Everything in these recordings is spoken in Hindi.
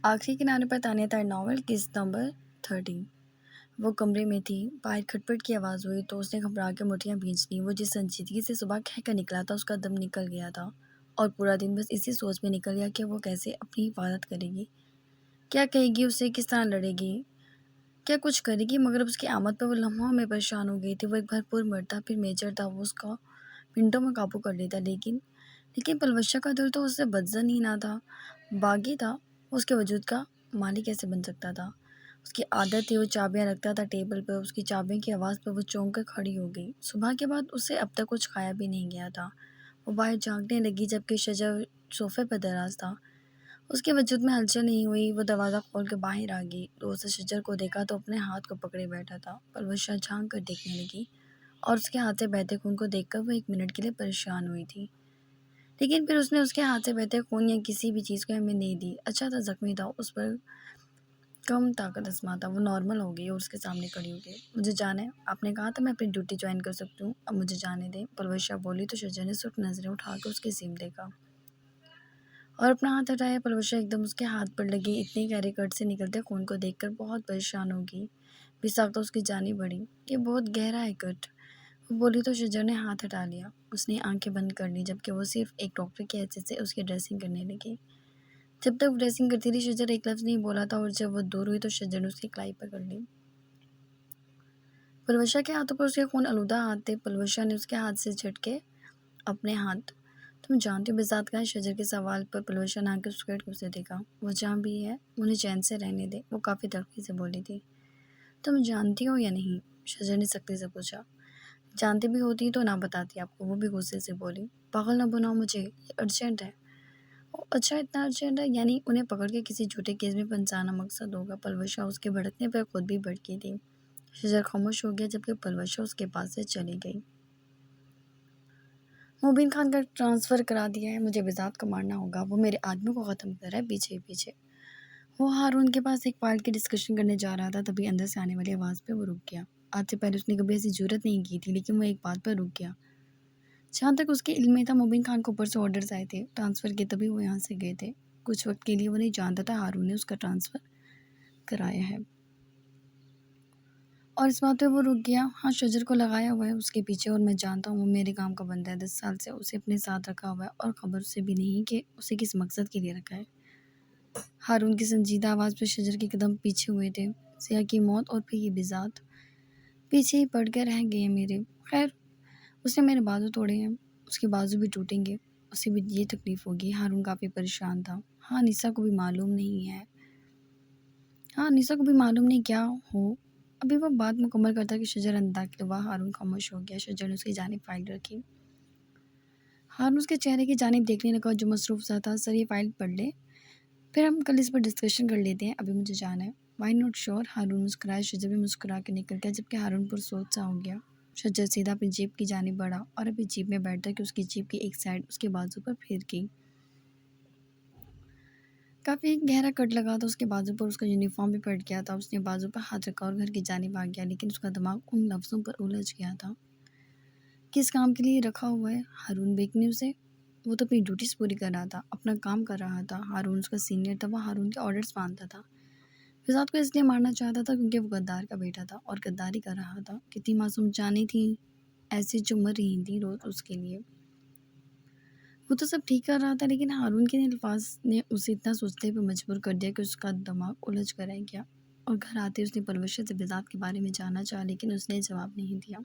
आखिरी किनारे पर तान्या तार नॉवल किस नंबर 13। वो कमरे में थी। बाहर खटपट की आवाज़ हुई तो उसने घबरा के मुठ्ठियां भींच लीं। वो जिस संजीदगी से सुबह कहकर निकला था उसका दम निकल गया था और पूरा दिन बस इसी सोच में निकल गया कि वो कैसे अपनी हिफाजत करेगी, क्या कहेगी, उससे किस तरह लड़ेगी, क्या कुछ करेगी। मगर अब उसकी आमद पर वो लम्हों में परेशान हो गई थी। वो एक भरपूर मर्द था, फिर मेजर था। वो उसका मिनटों में काबू कर लेता, लेकिन लेकिन पलवशा का दिल तो उससे बदजन ही ना था, बागी था। वो उसके वजूद का मालिक कैसे बन सकता था। उसकी आदत थी, वो चाबियां रखता था टेबल पर। उसकी चाबियों की आवाज़ पर वो चौंक कर खड़ी हो गई। सुबह के बाद उससे अब तक कुछ खाया भी नहीं गया था। वो बाहर झांकने लगी जबकि शजर सोफे पर दराज था। उसके वजूद में हलचल नहीं हुई। वो दरवाज़ा खोल कर बाहर आ गई। तो उसने शजर को देखा तो अपने हाथ को पकड़े बैठा था। पलवशा झांक कर देखने लगी और उसके हाथ से बहते खून को देखकर वो एक मिनट के लिए परेशान हुई थी, लेकिन फिर उसने उसके हाथ से बहते खून या किसी भी चीज़ को अहमियत नहीं दी। अच्छा था, ज़ख्मी था, उस पर कम ताकत आजमा था। वो नॉर्मल हो गई और उसके सामने खड़ी हो गई। मुझे जाना है, आपने कहा था मैं अपनी ड्यूटी ज्वाइन कर सकती हूँ, अब मुझे जाने दें। परवरिशा बोली तो शजर ने सुर्ख नज़रें उठा कर उसके सीम देखा और अपना हाथ हटाया। परवरिशा एकदम उसके हाथ पर लगी। इतने गहरे कट से निकलते खून को देखकर बहुत परेशान होगी। बिसाक तो उसकी जानी बढ़ी। ये बहुत गहरा है कट, वो बोली तो शजर ने हाथ हटा लिया। उसने आंखें बंद कर ली जबकि वो सिर्फ एक डॉक्टर की हैसियत से उसकी ड्रेसिंग करने लगी। जब तक ड्रेसिंग करती थी शजर एक लफ्ज़ नहीं बोला था और जब वो दूर हुई तो शजर ने उसकी कलाई पकड़ ली। पलवशा के हाथों पर उसके खून आलूदा हाथ थे। पलवशा ने उसके हाथ से झटके अपने हाथ। तुम जानती हो बिजात का है? शजर के सवाल पर पलवशा ने आकर उसके उसे देखा। वो जहाँ भी है उन्हें चैन से रहने दे, वो काफ़ी तड़पी से बोली थी। तुम जानती हो या नहीं? शजर ने सख्ती से पूछा। जानती भी होती तो ना बताती आपको, वो भी गुस्से से बोली। पागल ना बनाओ मुझे, ये अर्जेंट है। ओ अच्छा, इतना अर्जेंट है? यानी उन्हें पकड़ के किसी झूठे केस में फंसाना मकसद होगा। पलवशा उसके भड़कने पर खुद भी भड़की थी। शजर खामोश हो गया जबकि पलवशा उसके पास से चली गई। मुबीन खान का ट्रांसफ़र करा दिया है, मुझे बिजात को मारना होगा। वो मेरे आदमी को ख़त्म कर रहा है पीछे ही पीछे। वो हारून के पास एक फाइल की डिस्कशन करने जा रहा था, तभी अंदर से आने वाली आवाज़ पे वो रुक गया। आज से पहले उसने कभी ऐसी जुर्रत नहीं की थी, लेकिन वो एक बात पर रुक गया। जहाँ तक उसके इल्म में था, मुबीन खान को ऊपर से ऑर्डर्स आए थे ट्रांसफ़र के, तभी वो यहाँ से गए थे। कुछ वक्त के लिए वो नहीं जानता था हारून ने उसका ट्रांसफ़र कराया है और इस बात पे वो रुक गया। हाँ, शजर को लगाया हुआ है उसके पीछे और मैं जानता हूँ वो मेरे काम का बंदा है। 10 साल से उसे अपने साथ रखा हुआ है और खबर उसे भी नहीं कि उसे किस मकसद के लिए रखा है। हारून की संजीदा आवाज़ पे शजर के कदम पीछे हुए थे। सिया की मौत और फिर ये बिजात पीछे ही पड़ के रह गए हैं मेरे। खैर, उसने मेरे बाजू तोड़े हैं, उसके बाजू भी टूटेंगे, उसे भी ये तकलीफ़ होगी। हारून काफ़ी परेशान था। हाँ, निसा को भी मालूम नहीं है। हाँ, निसा को भी मालूम नहीं क्या हो। अभी वो बात मुकम्मल करता कि शजर अंदर दाखिल हुआ। हारून खामोश हो गया। शजर ने उसकी जानिब फ़ाइल रखी। हारून उसके चेहरे की जानिब देखने लगा जो मसरूफ़ सा था। सर, ये फ़ाइल पढ़ ले, फिर हम कल इस पर डिस्कशन कर लेते हैं, अभी मुझे जाना है। Why not sure? हारून मुस्कुराया। शजर भी मुस्कुरा के निकल गया जबकि हारून पुरसोच सा हो गया। शजर सीधा अपनी जीप की जानिब बढ़ा और अभी जीप में बैठता कि उसकी जीप की एक साइड उसके बाजू पर फिर गई। काफ़ी गहरा कट लगा था उसके बाजू पर। उसका यूनिफॉर्म भी फट गया था। उसने बाजू पर हाथ रखा और घर की जानिब आ गया, लेकिन उसका दिमाग उन लफ्ज़ों पर उलझ गया था। किस काम के लिए रखा हुआ है हारून बेकने उसे? वो तो अपनी ड्यूटीज़ पूरी कर रहा था, अपना काम कर रहा था। हारून उसका सीनियर था, वो हारून के ऑर्डर्स मानता था। फिजात को इसलिए मारना चाहता था क्योंकि वो गद्दार का बेटा था और गद्दारी कर रहा था। कितनी मासूम जानें थी ऐसी जो मर रही थी रोज़ उसके लिए। वो तो सब ठीक कर रहा था, लेकिन हारून के अल्फाज ने उसे इतना सोचते पर मजबूर कर दिया कि उसका दिमाग उलझ कर रह गया। और घर आते उसने परवरिश से बिजात के बारे में जानना चाहा, लेकिन उसने जवाब नहीं दिया।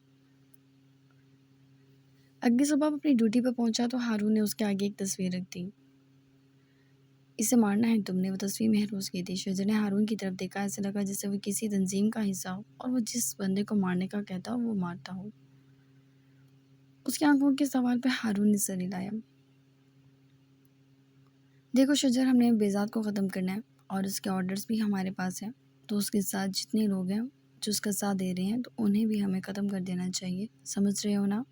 अगली सुबह वो अपनी ड्यूटी पर पहुंचा तो हारून ने उसके आगे एक तस्वीर रख दी। इसे मारना है तुमने। वो तस्वीर महरूज की थी। शजर ने हारून की तरफ देखा। ऐसा लगा जैसे वो किसी तंजीम का हिस्सा हो और वो जिस बंदे को मारने का कहता हो वो मारता हो। उसकी आंखों के सवाल पे हारून ने सर हिलाया। देखो शजर, हमने बेजात को ख़त्म करना है और उसके ऑर्डर्स भी हमारे पास हैं, तो उसके साथ जितने लोग हैं जो उसका साथ दे रहे हैं तो उन्हें भी हमें ख़त्म कर देना चाहिए। समझ रहे हो ना?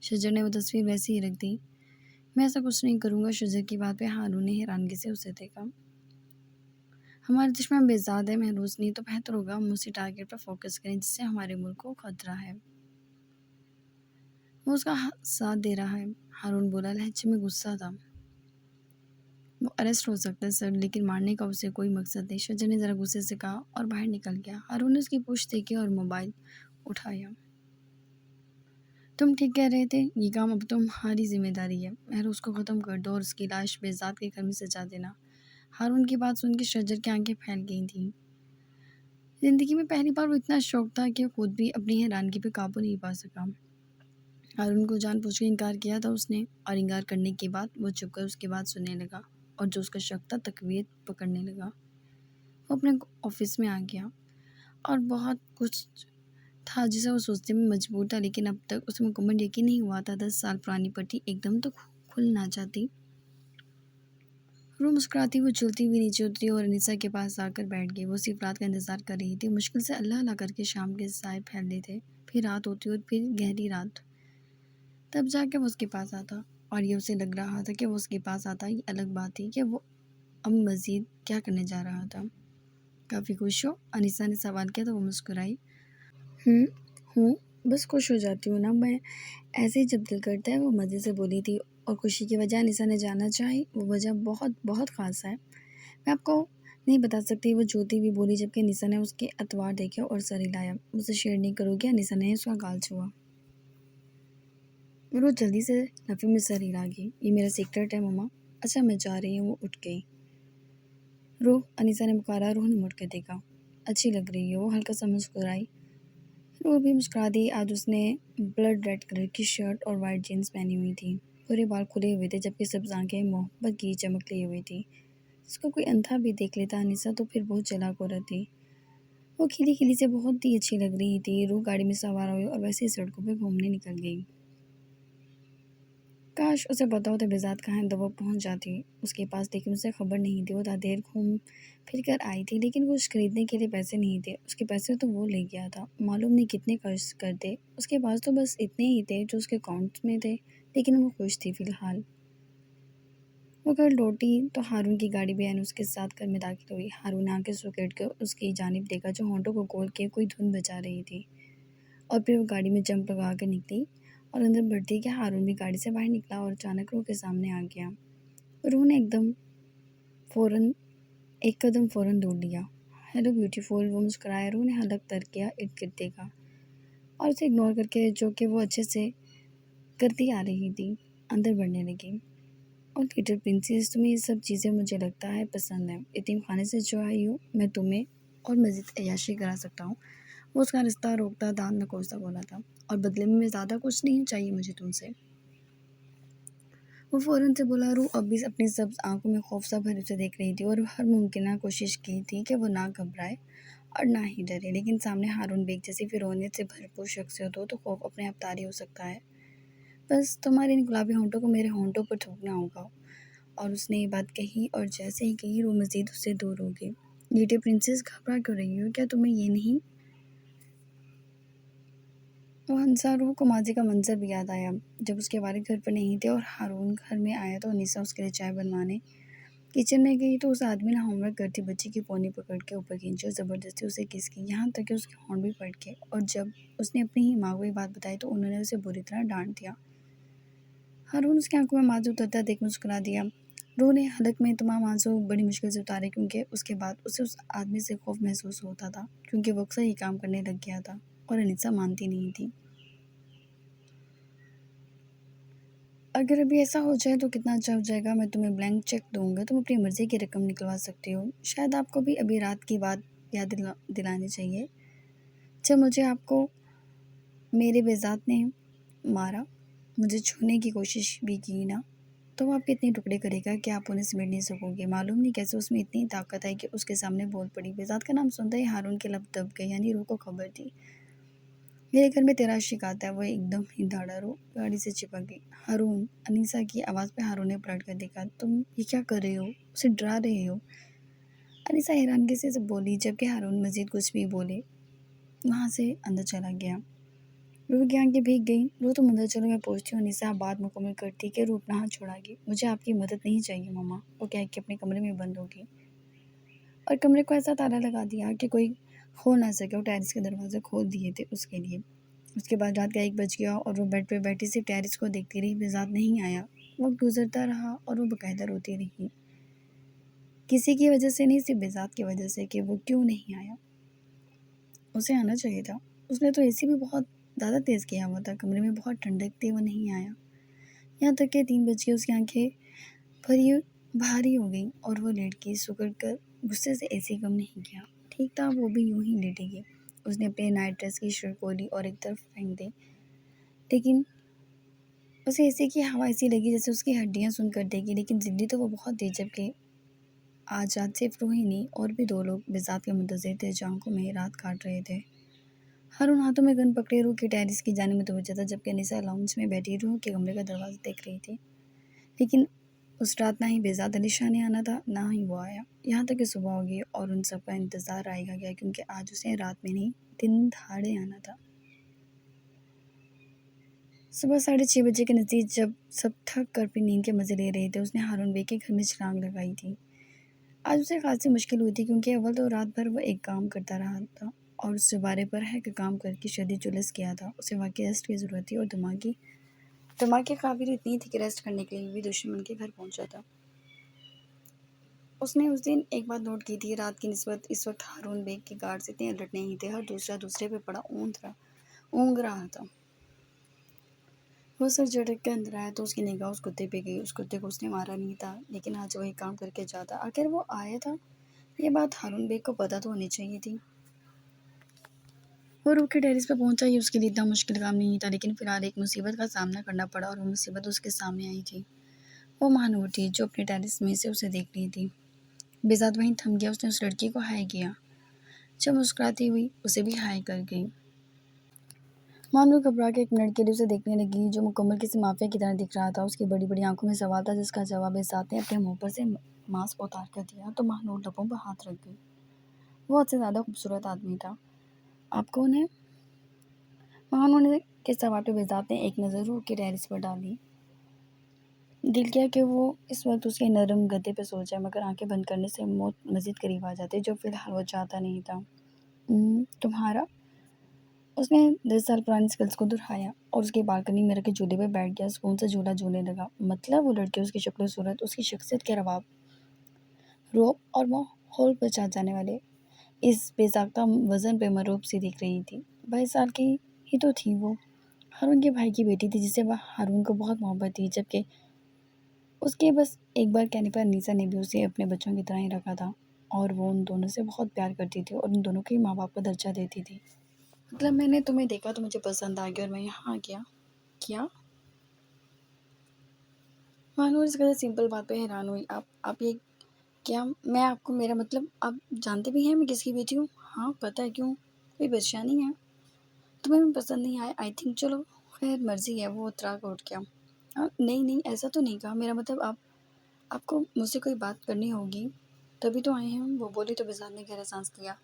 शजर ने वो तस्वीर वैसे ही रख दी। मैं ऐसा कुछ नहीं करूँगा। शजर की बात पे हारून ने हैरानगी से उसे देखा। हमारे दुश्मन बेजाद है, महरूज नहीं, तो बेहतर होगा हम उसी टारगेट पर फोकस करें जिससे हमारे मुल्क को खतरा है। वो उसका साथ दे रहा है, हारून बोला। लहजे में गुस्सा था। वो अरेस्ट हो सकता है सर, लेकिन मारने का उसे कोई मकसद नहीं। शजर ने ज़रा गुस्से से कहा और बाहर निकल गया। हारून ने उसकी पूछ देखी और मोबाइल उठाया। तुम ठीक कह रहे थे, ये काम अब तुम्हारी जिम्मेदारी है। महरोज को ख़त्म कर दो और उसकी लाश बेजात के घर में सजा देना। हारून की बात सुन के शजर की आंखें फैल गई थीं। जिंदगी में पहली बार वो इतना शौक था कि वो खुद भी अपनी हैरानगी पे काबू नहीं पा सका। हारून को जानबूझ के इनकार किया था उसने, और इनकार करने के बाद वो चुप कर उसकी बात सुनने लगा, और जो उसका शक था तकवीत पकड़ने लगा। वो अपने ऑफिस में आ गया और बहुत कुछ था जिसे वो सोचने में मजबूर था, लेकिन अब तक उसे मुकम्मल यकीन नहीं हुआ था। 10 साल पुरानी पट्टी एकदम तो खुल ना जाती। वो मुस्कुराती हुई चलती हुई नीचे उतरी और अनीसा के पास आकर बैठ गई। वो सिर्फ रात का इंतजार कर रही थी। मुश्किल से अल्लाह अल्लाह करके शाम के साए फैलते थे, फिर रात होती और फिर गहरी रात। तब जाके वो उसके पास आता, और ये उसे लग रहा था कि वो उसके पास आता। ये अलग बात थी कि वो अब मज़ीद क्या करने जा रहा था। काफ़ी खुश हो? अनीसा ने सवाल किया तो वो मुस्कुराई। हूँ हूँ, बस खुश हो जाती हूँ ना मैं, ऐसे ही जब दिल करता है। वो मज़े से बोली थी, और खुशी की वजह अनीसा ने जानना चाही। वो वजह बहुत बहुत ख़ास है, मैं आपको नहीं बता सकती। वो जोती हुई बोली, जबकि अनीसा ने उसके अतवार देखे और सर हिलाया। मुझसे शेयर नहीं करोगे? अनीसा ने उसका गाल छुआ। वो जल्दी से लफे में सर हिला गई। ये मेरा सीक्रेट है मम्मा। अच्छा मैं जा रही हूँ। वो उठ गई। रूह, अनीसा ने पुकारा। रूह ने मुड़ कर देखा। अच्छी लग रही हो। वो हल्का सा मुस्कुराई। रूह भी मुस्कुरा दी। आज उसने ब्लड रेड कलर की शर्ट और वाइट जीन्स पहनी हुई थी। पूरे बाल खुले हुए थे, जबकि सब्ज आंखें मोहब्बत की चमक लिए हुई थी। उसको कोई अंधा भी देख लेता अनीसा तो फिर बहुत चालाक औरत थी। वो खिली खिली से बहुत ही अच्छी लग रही थी। रूह गाड़ी में सवार हुई और वैसे ही सड़कों पे घूमने निकल गई। काश उसे पता होता बेजात कहाँ है, तो वो पहुंच जाती उसके पास, लेकिन उसे खबर नहीं थी। वो था देर घूम फिर कर आई थी, लेकिन कुछ खरीदने के लिए पैसे नहीं थे। उसके पैसे तो वो ले गया था, मालूम नहीं कितने खर्च कर दे। उसके पास तो बस इतने ही थे जो उसके अकाउंट में थे, लेकिन वो खुश थी फिलहाल। वो घर लौटी तो हारून की गाड़ी भी उसके साथ घर में दाखिल हुई। हारून ने आंखें सुकेट कर उसकी जानिब देखा, जो होंठों को खोल के कोई धुन बजा रही थी, और फिर वो गाड़ी में जंप लगा कर निकली और अंदर बढ़ती कि हारून भी गाड़ी से बाहर निकला और अचानक रूह के सामने आ गया। रूह ने फ़ौरन एक कदम फ़ौरन दूर लिया। हेलो ब्यूटीफुल, वो मुस्कुराया। रूह ने हलक तर किया, इर्द गिर्द देखा और उसे इग्नोर करके, जो कि वो अच्छे से करती आ रही थी, अंदर बढ़ने लगी। और लिटिल प्रिंसेस, तुम्हें ये सब चीज़ें मुझे लगता है पसंद है। यतीम खाने से जो आई हो, मैं तुम्हें और मज़ीद अय्याशी करा सकता हूँ। वो उसका रास्ता रोकता दांत में कोसता बोला था, और बदले में ज़्यादा कुछ नहीं चाहिए मुझे तुमसे। वो फ़ौरन से बोला। रूह अब भी अपनी सब्ज़ आंखों में खौफ सा भरे उसे देख रही थी, और हर मुमकिन कोशिश की थी कि वो ना घबराए और ना ही डरे। लेकिन सामने हारून बेग जैसी फिरौनियत से भरपूर शख्सियत हो तो खौफ अपने आप तारी हो सकता है। बस तुम्हारे इन गुलाबी होंठों को मेरे होंठों पर थूकना होगा। और उसने ये बात कही, और जैसे ही कही, रूह मज़ीद उससे दूर हो गई। लिटिल प्रिंसेस, घबरा क्यों रही हो? क्या तुम्हें ये नहीं? वो हंसा। रूह को माजी का मंजर भी याद आया, जब उसके वालिद घर पर नहीं थे और हारून घर में आया तो अनीसा उसके लिए चाय बनवाने किचन में गई, तो उस आदमी ने होमवर्क करती बच्ची की पौनी पकड़ के ऊपर खींची और ज़बरदस्ती उसे किस की, यहाँ तक कि उसके होंठ भी फट गए। और जब उसने अपनी ही माँ को ये बात बताई तो उन्होंने उसे बुरी तरह डांट दिया। हारून उसकी आंखों में माजू उतरता देख मुस्कुरा दिया। रूह ने हलक में तमाम आंसू बड़ी मुश्किल से उतारे, क्योंकि उसके बाद उसे उस आदमी से खौफ महसूस होता था, क्योंकि वो अक्सर ही काम करने लग गया था और अनीसा मानती नहीं थी। अगर अभी ऐसा हो जाए तो कितना अच्छा हो जाएगा। मैं तुम्हें ब्लैंक चेक दूंगा, तुम अपनी मर्जी की रकम निकलवा सकते हो। शायद आपको भी अभी रात की बात याद दिलानी चाहिए, जब मुझे आपको मेरे बेजात ने मारा, मुझे छूने की कोशिश भी की ना, तो वो आपके इतने टुकड़े करेगा कि आप उन्हें समेट नहीं सकोगे। मालूम नहीं कैसे उसमें इतनी ताकत है कि उसके सामने बोल पड़ी। बेजात का नाम सुनते ही हारून के लब दब गए, यानी रूह को खबर थी मेरे घर में तेरा आशिक आता है। वो एकदम ही धाड़ा रो गाड़ी से चिपक गई। हारून, अनीसा की आवाज़ पे हारून ने पलट कर देखा। तुम ये क्या कर रहे हो? उसे डरा रहे हो? अनीसा हैरानगी से सब बोली, जबकि हारून मजीद कुछ भी बोले वहाँ से अंदर चला गया। रूह की आंखें भीग गई। रूह, तुम अंदर चलो, मैं पूछती हूँ। अनीसा बात मुकम्मल करती कि रूह अपना हाथ छोड़ागी। मुझे आपकी मदद नहीं चाहिए मम्मा, वो कह के अपने कमरे में बंद होगी और कमरे को ऐसा ताला लगा दिया कि कोई खोल ना सके। वो टेरिस के दरवाजे खोल दिए थे उसके लिए। उसके बाद रात का 1 बज गया और वो बेड पे बैठी सिर्फ टेरिस को देखती रही। बेजात नहीं आया। वक्त गुजरता रहा और वो बकायदा रोती रही। किसी की वजह से नहीं, सिर्फ बेज़ात की वजह से कि वो क्यों नहीं आया। उसे आना चाहिए था। उसने तो एसी भी बहुत ज़्यादा तेज़ किया हुआ था, कमरे में बहुत ठंडक थी, वो नहीं आया। यहाँ तक कि 3 बज के उसकी आँखें भरी भारी हो गईं और वो लेट गई, सिकुड़ कर गुस्से से एसी कम नहीं किया। ठीक था, वो भी यूँ ही लेटेगी। उसने अपने नाइट ड्रेस की शिrt खोली और एक तरफ फेंक दी, लेकिन उसे एसी की हवा ऐसी लगी जैसे उसकी हड्डियाँ सुन कर देगी। लेकिन ज़िद्दी तो वो बहुत थी, जबकि आज सिर्फ रोहिणी और भी 2 लोग बेज़ात के मुंतज़िर थे, जो आँखों में रात काट रहे थे। हारून हाथों में गन पकड़े रूह के टेरेस की जाने मुतवज्जा था, जबकि अनीसा लाउंज में बैठी रूह के कमरे का दरवाज़ा देख रही थी। लेकिन उस रात ना ही बेज़ात अली शाह ने आना था, ना ही वो आया। यहाँ तक कि सुबह हो गई और उन सब का इंतज़ार आएगा गया, क्योंकि आज उसे रात में नहीं, दिन दहाड़े आना था। सुबह 6:30 बजे के नज़दीक जब सब थक कर अपनी नींद के मज़े ले रहे थे, उसने हारून बे के घर में चिराग लगाई थी। आज उसे खासी मुश्किल हुई थी, क्योंकि अव्वल तो रात भर वो एक काम करता रहा था और उस चौबारे पर है कि काम करके शदीद जुलस किया था। उसे वाकई रेस्ट की ज़रूरत थी और दिमाग की काबिल इतनी थी कि रेस्ट करने के लिए भी दुश्मन के घर पहुंचा था। उसने उस दिन एक बात नोट की थी, रात की निस्बत इस वक्त हारून बेग के गार्ड्स इतने अलर्ट नहीं थे, हर दूसरा दूसरे पे पड़ा ऊँघ रहा था। वो सर झटक के अंदर आया तो उसकी निगाह उस कुत्ते पे गई। उस कुत्ते को उसने मारा नहीं था, लेकिन आज वही काम करके जाता। आखिर वो आया था, ये बात हारून बेग को पता तो होनी चाहिए थी। वो रूह के टेरेस पर पहुंचा, ये उसके लिए इतना मुश्किल काम नहीं था, लेकिन फिलहाल एक मुसीबत का सामना करना पड़ा और वो मुसीबत उसके सामने आई थी। वो महानूर थी, जो अपने टेरेस में से उसे देख रही थी। बेज़ात वहीं थम गया। उसने उस लड़की को हाय किया, जब मुस्कुराती हुई उसे भी हाय कर गई। मानूर घबरा के एक मिनट के लिए उसे देखने लगी, जो मुकम्मल किसी माफिया की तरह दिख रहा था। उसकी बड़ी बड़ी आंखों में सवाल था, जिसका जवाब बेज़ात ने अपने मुंह पर से मास्क उतार कर दिया, तो महानूर लबों पर हाथ रख गई। वो हद से ज़्यादा खूबसूरत आदमी था। आप कौन है? महानूर के सवाल पे बेज़ात ने एक नज़र रूह के टेरेस पर डाली। दिल किया कि वो इस वक्त उसके नरम गद्दे पे सो जाए, मगर आंखें बंद करने से मौत मज़ीद करीब आ जाती, जो फिलहाल वो चाहता नहीं था। तुम्हारा? उसने 10 साल पुरानी स्किल्स को दोहराया और उसकी बालकनी में रखे झूले पे बैठ गया। सुकून से झूला झूलने लगा। मतलब वो लड़की, उसकी शक्ल सूरत, उसकी शख्सियत के रवाब, रूप और माहौल पर चाह जाने वाले इस बेसाख्ता वज़न पे मरूब सी दिख रही थी। 22 साल की ही तो थी वो। हारून के भाई की बेटी थी, जिसे वह हारून को बहुत मोहब्बत थी, जबकि उसके बस एक बार कहने पर अनीसा ने भी उसे अपने बच्चों की तरह ही रखा था और वो उन दोनों से बहुत प्यार करती थी और उन दोनों के माँ बाप को दर्जा देती थी। मतलब मैंने तुम्हें देखा तो मुझे पसंद आ गया और मैं यहाँ आ गया। क्या? मानो इस कदर सिंपल बात पे हैरान हुई। आप ये क्या? मैं आपको, मेरा मतलब आप जानते भी हैं मैं किसकी बेटी हूँ? हाँ पता है। क्यों, कोई परेशानी है? तुम्हें मैं पसंद नहीं आया आई थिंक। चलो खैर मर्जी है। वो उतरा कर उठ गया। नहीं नहीं, ऐसा तो नहीं कहा। मेरा मतलब आपको मुझसे कोई बात करनी होगी, तभी तो आए हैं हम। वो बोली तो बेज़ात ने गहरा सांस लिया।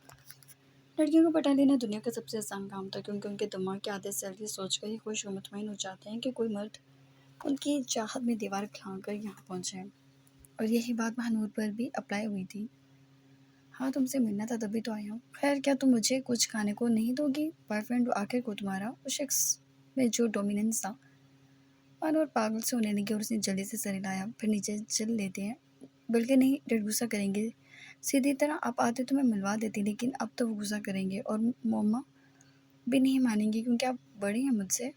लड़कियों को पटा लेना दुनिया का सबसे आसान काम था, क्योंकि उनके दिमाग की आदत से ऐसी सोच कर ही खुश और मुतमईन हो जाते हैं कि कोई मर्द उनकी चाहत में दीवार खिलाकर यहाँ पहुँचे। और यही बात महानूर पर भी अप्लाई हुई थी। हाँ तुमसे मिलना था, तभी तो आई हूँ। खैर क्या तुम मुझे कुछ खाने को नहीं दोगी? बॉयफ्रेंड आखिर को तुम्हारा, उस शख्स में जो डोमिनेंस था। महानूर पागल से होने लगी और उसने जल्दी से सर हिलाया। फिर नीचे चल लेते हैं, बल्कि नहीं, डेढ़ गुस्सा करेंगे। सीधी तरह आप आते तो मैं मिलवा देती, लेकिन अब तो वो गुस्सा करेंगे और मम्मा भी नहीं मानेंगी, क्योंकि आप बड़ी हैं मुझसे।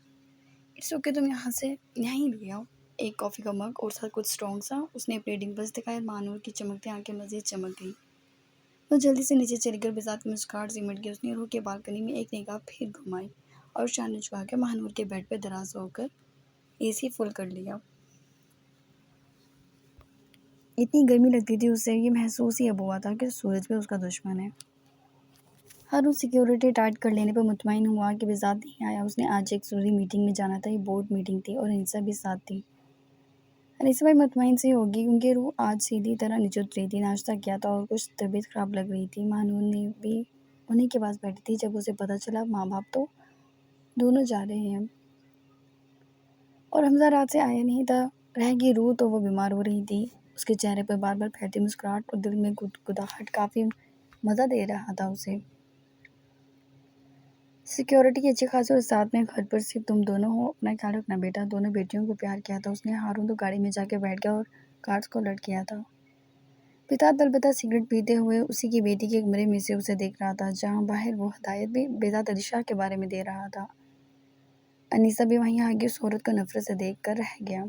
इट्स ओके, तुम यहाँ से यहीं ले आओ एक कॉफ़ी का मग और साथ कुछ स्ट्रॉन्ग सा। उसने अपने डिम्पल्स दिखाए। मानूर की चमकती आंखें मज़ीद चमक गई। वो जल्दी से नीचे चली गई। बेज़ात की मुस्कुराहट सिमट गई। उसने रूह के बालकनी में एक निगाह फिर घुमाई और शान झुका के महानूर के बेड पर दराज होकर एसी फुल कर लिया। इतनी गर्मी लगती थी उसे, ये महसूस ही अब हुआ था कि सूरज भी उसका दुश्मन है। हारून सिक्योरिटी टाइट कर लेने पर मुतमईन हुआ कि बेज़ात नहीं आया। उसने आज एक ज़रूरी मीटिंग में जाना था। ये बोर्ड मीटिंग थी और अनीसा भी साथ थी। अनीसा भाई मुतमईन सी होगी, क्योंकि रूह आज सीधी तरह नीचे उतरी थी। नाश्ता किया था और कुछ तबीयत ख़राब लग रही थी। महानूर ने भी उन्हीं के पास बैठी थी। जब उसे पता चला माँ बाप तो दोनों जा रहे हैं और हमजा रात से आया नहीं था, रह गई रूह, तो वो बीमार हो रही थी। उसके चेहरे पर बार बार फैलती मुस्कुराहट और दिल में गुदगुदाहट काफ़ी मज़ा दे रहा था उसे। सिक्योरिटी की अच्छी खासी और साथ में घर पर सिर्फ तुम दोनों हो। अपना ख्याल रखना बेटा। दोनों बेटियों को प्यार किया था उसने। हारून तो गाड़ी में जाके बैठ गया और कार्ड्स को अलर्ट किया था। बेताब अलबत्ता सिगरेट पीते हुए उसी की बेटी के कमरे में से उसे देख रहा था, जहाँ बाहर वो हदायत भी बेजात अलीशा के बारे में दे रहा था। अनीसा भी वहीं आगे उस औरत को नफरत से देख कर रह गया।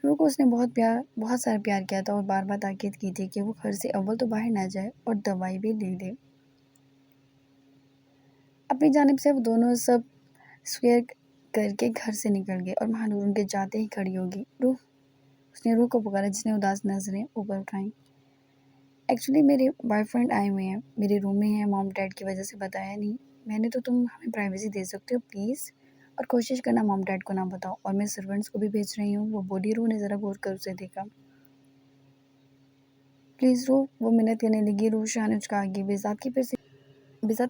रूह को उसने बहुत सारा प्यार किया था और बार बार ताकीद की थी कि वो घर से अव्वल तो बाहर ना जाए और दवाई भी ले ले। अपनी जानिब से वो दोनों सब स्वेयर करके घर से निकल गए और महानूर उनके जाते ही खड़ी होगी। रूह, उसने रूह को पुकारा, जिसने उदास नजरें ऊपर उठाई। एक्चुअली मेरे बॉयफ्रेंड आए हुए हैं, मेरे रूम में हैं, मॉम डैड की वजह से बताया नहीं मैंने, तो तुम हमें प्राइवेसी दे सकते हो प्लीज़, और कोशिश करना मॉम डैड को ना बताओ, और मैं सर्वेंट्स को भी भेज रही हूँ। वो बोली। रूह ने ज़रा गौर कर उसे देखा। प्लीज़ रूह, वो मिन्नत करने लगी। रूह शान उचका गई। बेजात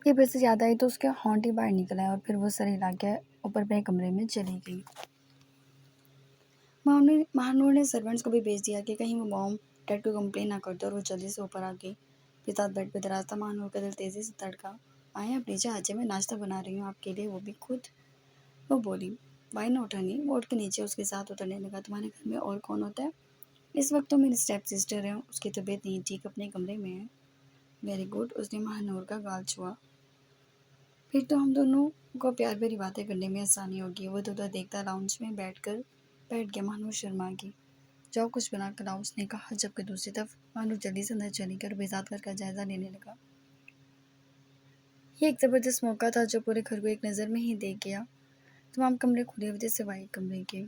की फिर से याद आई तो उसके होंठ बाहर निकल आए और फिर वो सर हिला के ऊपर अपने कमरे में चली गई। महानूर ने सर्वेंट्स को भी भेज दिया कि कहीं वो मॉम डैड को कंप्लेन ना करते, और वो जल्दी से ऊपर आ गई। बेजात बेड पे दराज था। महानूर का दिल तेजी से धड़का। आए आप नीचे आजे, मैं नाश्ता बना रही हूँ आपके लिए, वो भी खुद। वो बोली। Why not honey. वो उठ के नीचे उसके साथ उतरने लगा। तुम्हारे घर में और कौन होता है? इस वक्त तो मेरी स्टेप सिस्टर है, उसकी तबीयत नहीं ठीक, अपने कमरे में है। Very good. उसने महानूर का गाल छुआ। फिर तो हम दोनों को प्यार भरी बातें करने में आसानी होगी। वो उधर देखता लाउंज में बैठ गया। महानूर शर्मा गई। जाओ कुछ बना कर लाओ, उसने कहा, जबकि दूसरी तरफ महानूर जल्दी से अंदर चली गई और बेजात घर का जायजा लेने लगा। ये एक ज़बरदस्त मौका था जो पूरे घर को एक नज़र में ही देख गया। तमाम कमरे खुले हुए थे सिवाय एक कमरे के।